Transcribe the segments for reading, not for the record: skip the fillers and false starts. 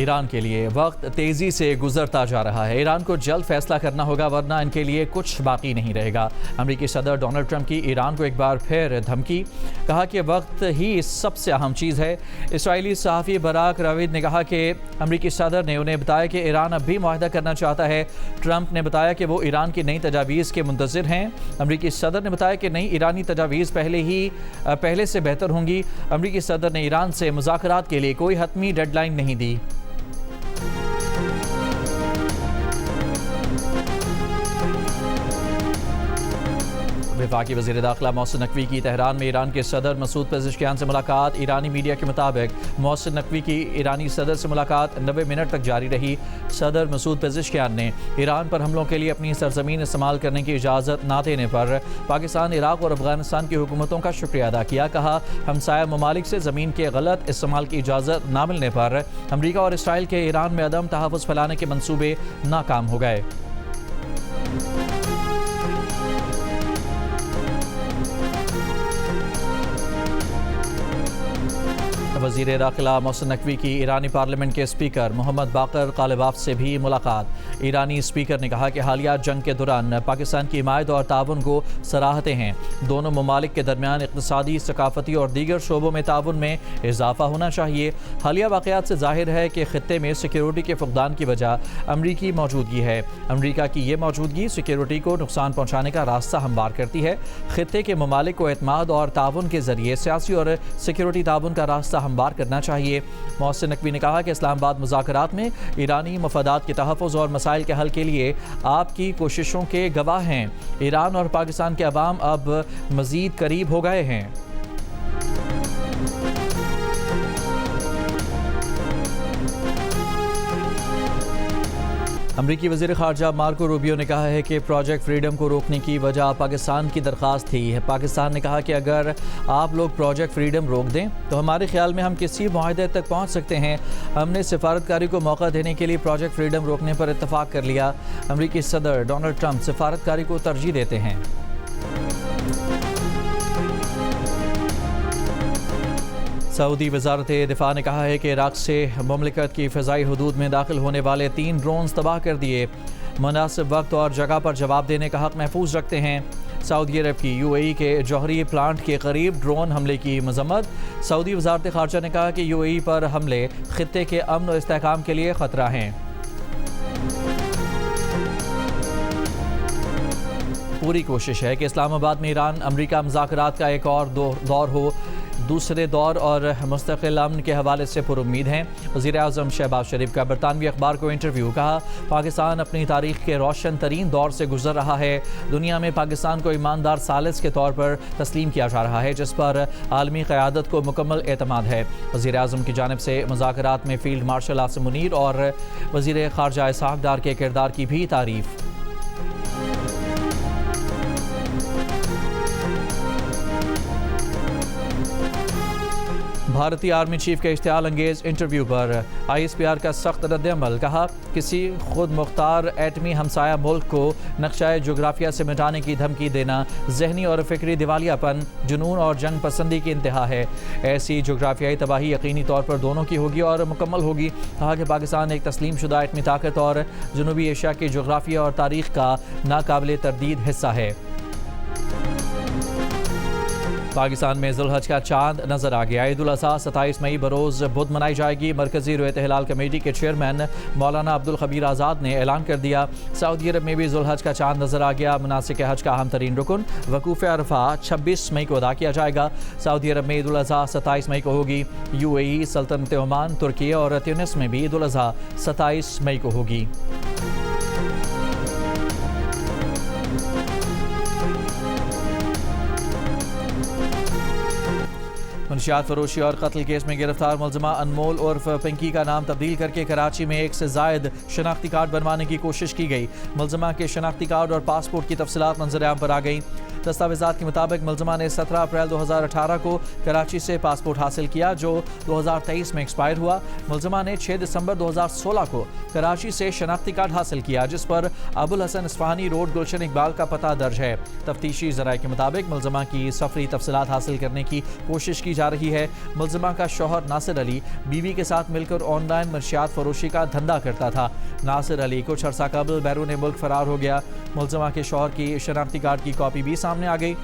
Iran के लिए वक्त तेज़ी से गुजरता जा रहा है। ईरान को जल्द फैसला करना होगा वरना इनके लिए कुछ बाकी नहीं रहेगा। अमेरिकी सदर डोनाल्ड ट्रंप की ईरान को एक बार फिर धमकी, कहा कि वक्त ही सबसे अहम चीज़ है। इस्राएली सहाफ़ी बराक रवीद ने कहा कि अमेरिकी सदर ने उन्हें बताया कि ईरान अब भी मुआहदा करना चाहता है। ट्रंप ने बताया कि वो ईरान की नई तजावीज़ के मुंतज़िर हैं। अमेरिकी सदर ने बताया कि नई ईरानी तजावीज़ पहले से बेहतर होंगी। अमेरिकी सदर ने ईरान से मुज़ाकरात के लिए कोई हतमी डेडलाइन नहीं दी। वफाकी वज़ीर दाखिला मोहसिन नकवी की तेहरान में ईरान के सदर मसूद पेज़ेश्कियान से मुलाकात। ईरानी मीडिया के मुताबिक मोहसिन नकवी की ईरानी सदर से मुलाकात 90 मिनट तक जारी रही। सदर मसूद पेज़ेश्कियान ने ईरान पर हमलों के लिए अपनी सरजमीन इस्तेमाल करने की इजाज़त ना देने पर पाकिस्तान, इराक़ और अफगानिस्तान की हुकूमतों का शुक्रिया अदा किया। कहा, हमसाया ममालिक से ज़मीन के गलत इस्तेमाल की इजाज़त ना मिलने पर अमरीका और इसराइल के ईरान में अदम तहफ़्फ़ुज़ फैलाने के मंसूबे नाकाम हो गए। वज़ीर दाखिला मोहसिन नकवी की ईरानी पार्लियामेंट के स्पीकर मोहम्मद बाकर कालिबाफ से भी मुलाकात। ईरानी स्पीकर ने कहा कि हालिया जंग के दौरान पाकिस्तान की हिमायत और ताउन को सराहते हैं। दोनों ममालिक के दरमियान इक़्तिसादी, सकाफ़ती और दीगर शोबों में ताउन में इजाफा होना चाहिए। हालिया वाक़यात से जाहिर है कि ख़ित्ते में सिक्योरिटी के फुक़दान की वजह अमरीकी मौजूदगी है। अमरीका की ये मौजूदगी सिक्योरिटी को नुकसान पहुँचाने का रास्ता हमवार करती है। ख़ित्ते के ममालिक को एतमाद और ताउन के ज़रिए सियासी और सिक्योरिटी ताउन का रास्ता हमवार करना चाहिए। मोहसिन नकवी ने कहा कि इस्लामाबाद मुज़ाकरात में ईरानी मफादात के तहफ़्फ़ुज़ और मसाइल के हल के लिए आपकी कोशिशों के गवाह हैं। ईरान और पाकिस्तान के अवाम अब मज़ीद करीब हो गए हैं। अमरीकी वज़ीर ख़ारजा मार्को रूबियो ने कहा है कि प्रोजेक्ट फ्रीडम को रोकने की वजह पाकिस्तान की दरख्वास्त थी। पाकिस्तान ने कहा कि अगर आप लोग प्रोजेक्ट फ्रीडम रोक दें तो हमारे ख्याल में हम किसी मुआहदे तक पहुंच सकते हैं। हमने सिफारतकारी को मौका देने के लिए प्रोजेक्ट फ्रीडम रोकने पर इत्तफाक कर लिया। अमरीकी सदर डोनाल्ड ट्रंप सिफारतकारी को तरजीह देते हैं। सऊदी वज़ारत दिफ़ा ने कहा है कि इराक़ से मुमलिकत की फ़िज़ाई हदूद में दाखिल होने वाले 3 ड्रोन्स तबाह कर दिए। मुनासिब वक्त और जगह पर जवाब देने का हक़ महफूज रखते हैं। सऊदी अरब की UAE के जौहरी प्लांट के करीब ड्रोन हमले की मज़म्मत। सऊदी वज़ारत ख़ारजा ने कहा कि UAE पर हमले ख़ित्ते के अमन और इस्तेहकाम के लिए ख़तरा हैं। पूरी कोशिश है कि इस्लामाबाद में ईरान अमरीका मुज़ाकरात का एक और दौर हो। दूसरे दौर और मुस्तक़िल अमन के हवाले से पुरुम्मीद हैं। वज़ीर आज़म शहबाज शरीफ का बरतानवी अखबार को इंटरव्यू। कहा, पाकिस्तान अपनी तारीख़ के रोशन तरीन दौर से गुजर रहा है। दुनिया में पाकिस्तान को ईमानदार सालिस के तौर पर तस्लीम किया जा रहा है, जिस पर आलमी क़यादत को मुकम्मल एतमाद है। वज़ीर आज़म की जानिब से मुज़ाकरात में फ़ील्ड मार्शल आसिम मुनीर और वज़ीर ख़ारजा इसहाक़ डार के किरदार की भी तारीफ़। भारतीय आर्मी चीफ के इश्तियाल अंगेज़ इंटरव्यू पर ISPR का सख्त रद्द-ए-अमल। कहा, किसी खुद मुख्तार एटमी हमसाया मुल्क को नक्शा जोग्राफिया से मिटाने की धमकी देना जहनी और फ़िक्री दिवालियापन, जुनून और जंग पसंदी की इंतहा है। ऐसी जोग्राफियाई तबाही यकीनी तौर पर दोनों की होगी और मुकम्मल होगी। कहा कि पाकिस्तान एक तस्लीम शुदा एटमी ताकत और जनूबी एशिया की जोग्राफिया और तारीख़ का नाकाबिले तरदीद हिस्सा है। पाकिस्तान में ज़ुल्हज का चांद नजर आ गया। ईद उल अज़हा 27 मई बरोज़ बुध मनाई जाएगी। मरकज़ी रुयत हिलाल कमेटी के चेयरमैन मौलाना अब्दुल खबीर आज़ाद ने ऐलान कर दिया। सऊदी अरब में भी ज़ुल्हज का चांद नजर आ गया। मुनासिक हज का अहम तरीन रुकन वकूफ़ अरफा 26 मई को अदा किया जाएगा। सऊदी अरब में ईद उल अज़हा 27 मई को होगी। UAE, सल्तनत ओमान, तुर्की और ट्यूनिस में भी ईद उल अज़हा 27 मई को होगी। मंशियात फरोशी और कत्ल केस में गिरफ्तार मुलज़िमा अनमोल उर्फ पिंकी का नाम तब्दील करके कराची में 1 से ज़ायद शनाख्ती कार्ड बनवाने की कोशिश की गई। मुलज़िमा के शनाख्ती कार्ड और पासपोर्ट की तफसीलात मंजर आम पर आ गई। दस्तावेजात के मुताबिक मुलजमा ने 17 अप्रैल 2018 को कराची से पासपोर्ट हासिल किया जो 2023 में एक्सपायर हुआ। मुलजमा ने 6 दिसंबर 2016 को कराची से शनाख्ती कार्ड हासिल किया जिस पर अबुल हसन इस्फहानी रोड गुलशन इकबाल का पता दर्ज है। तफ्तीशी ज़राए के मुताबिक मुलजमा की सफरी तफसीलात हासिल करने की कोशिश की जा रही है। मुलजमा का शौहर नासिर अली बीवी के साथ मिलकर ऑनलाइन मंशियात फरोशी का धंधा करता था। नासिर अली कुछ अर्सा कबल बैरून मुल्क फरार हो गया। मुलजमा के शौहर की शनाख्ती कार्ड की कॉपी भी सामने आ गई।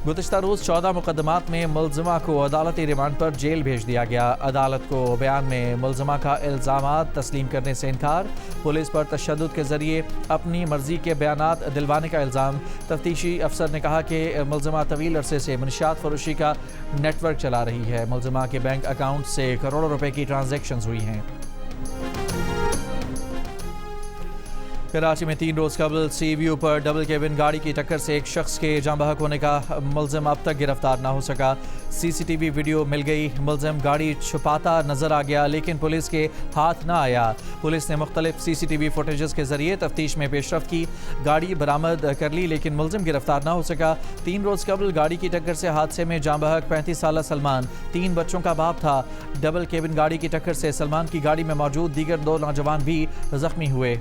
गुज़िश्ता रोज़ 14 मुकदमात में मुलजमा को अदालती रिमांड पर जेल भेज दिया गया। अदालत को बयान में मुलजमा का इल्ज़ामात तस्लीम करने से इनकार, पुलिस पर तशद्दुद के जरिए अपनी मर्जी के बयानात दिलवाने का इल्ज़ाम। तफ्तीशी अफसर ने कहा कि मुलजमा तवील अरसे से मंशियात फरोशी का नेटवर्क चला रही है। मुलजमा के बैंक अकाउंट से करोड़ों रुपए की ट्रांजैक्शंस हुई हैं। कराची में 3 रोज़ कबल सी व्यू पर डबल केबिन गाड़ी की टक्कर से एक शख्स के जाँ बहक होने का मुलजिम अब तक गिरफ्तार ना हो सका। CCTV वीडियो मिल गई। मुलजिम गाड़ी छुपाता नजर आ गया लेकिन पुलिस के हाथ ना आया। पुलिस ने मुख्तलिफ CCTV फुटेजेस के जरिए तफ्तीश में पेशरफ्त की, गाड़ी बरामद कर ली लेकिन मुलजिम गिरफ्तार ना हो सका। 3 रोज़ कबल गाड़ी की टक्कर से हादसे में जाँ बहक 35 साला सलमान 3 बच्चों का बाप था। डबल केबिन गाड़ी की टक्कर से सलमान की गाड़ी में मौजूद दीगर 2 नौजवान भी जख्मी हुए।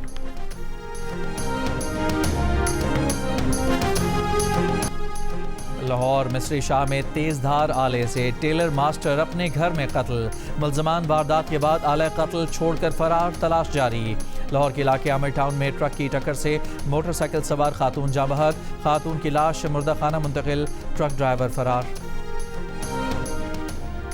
लाहौर मिस्री शाह में तेज़धार आले से टेलर मास्टर अपने घर में कत्ल। मुलजमान वारदात के बाद आले कत्ल छोड़कर फरार, तलाश जारी। लाहौर के इलाके आमिर टाउन में ट्रक की टक्कर से मोटरसाइकिल सवार खातून जाँ बहक, खातून की लाश मुर्दा खाना मुंतकिल, ट्रक ड्राइवर फरार।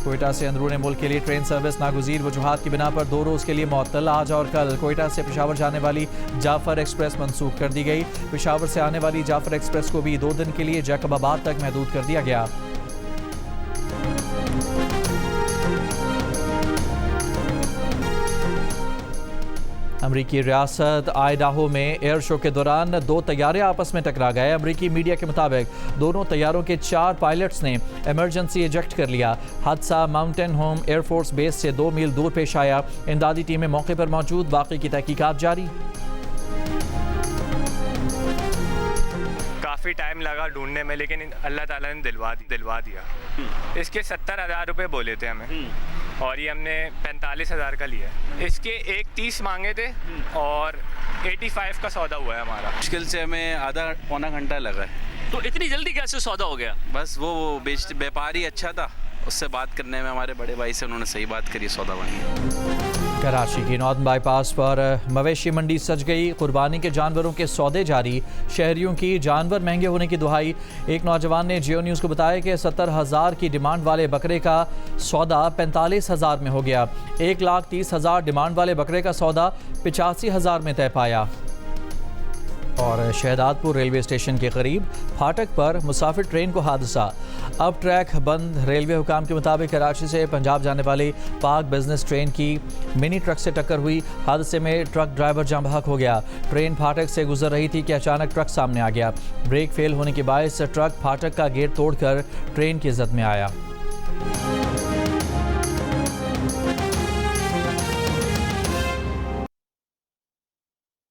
कोयटा से अंदरूनी मुल्क के लिए ट्रेन सर्विस नागुज़ीर वजूहात की बिना पर 2 रोज़ के लिए मुअत्तल। आज और कल कोयटा से पेशावर जाने वाली जाफर एक्सप्रेस मनसूख कर दी गई। पेशावर से आने वाली जाफर एक्सप्रेस को भी 2 दिन के लिए जैकबाबाद तक महदूद कर दिया गया। अमरीकी रियासत आइडाहो में एयर शो के दौरान 2 तैयारे आपस में टकरा गए। अमरीकी मीडिया के मुताबिक दोनों तैयारों के 4 पायलट्स ने इमरजेंसी इजेक्ट कर लिया। हादसा माउंटेन होम एयरफोर्स बेस से 2 मील दूर पेश आया। इमदादी टीमें मौके पर मौजूद, बाकी की तहकीकात जारी। काफ़ी टाइम लगा ढूंढने में लेकिन अल्लाह ताला ने दिलवा दिया। इसके 70,000 रुपये बोले थे हमें और ये हमने 45,000 का लिया। इसके 30 मांगे थे और 85 का सौदा हुआ है हमारा। मुश्किल से हमें आधा पौना घंटा लगा है। तो इतनी जल्दी कैसे सौदा हो गया? बस वो व्यापारी अच्छा था, उससे बात करने में हमारे बड़े भाई से उन्होंने सही बात करी, सौदा बन गया। कराची की नॉर्दर्न बाईपास पर मवेशी मंडी सज गई। कुर्बानी के जानवरों के सौदे जारी, शहरियों की जानवर महंगे होने की दुहाई। एक नौजवान ने जियो न्यूज़ को बताया कि 70,000 की डिमांड वाले बकरे का सौदा 45,000 में हो गया। 1,30,000 डिमांड वाले बकरे का सौदा 85,000 में तय पाया। और शहदादपुर रेलवे स्टेशन के करीब फाटक पर मुसाफिर ट्रेन को हादसा। अब ट्रैक बंद। रेलवे हुकाम के मुताबिक कराची से पंजाब जाने वाली पाक बिजनेस ट्रेन की मिनी ट्रक से टक्कर हुई। हादसे में ट्रक ड्राइवर जाँ बहक हो गया। ट्रेन फाटक से गुजर रही थी कि अचानक ट्रक सामने आ गया। ब्रेक फेल होने के बायस ट्रक फाटक का गेट तोड़कर ट्रेन की जद में आया।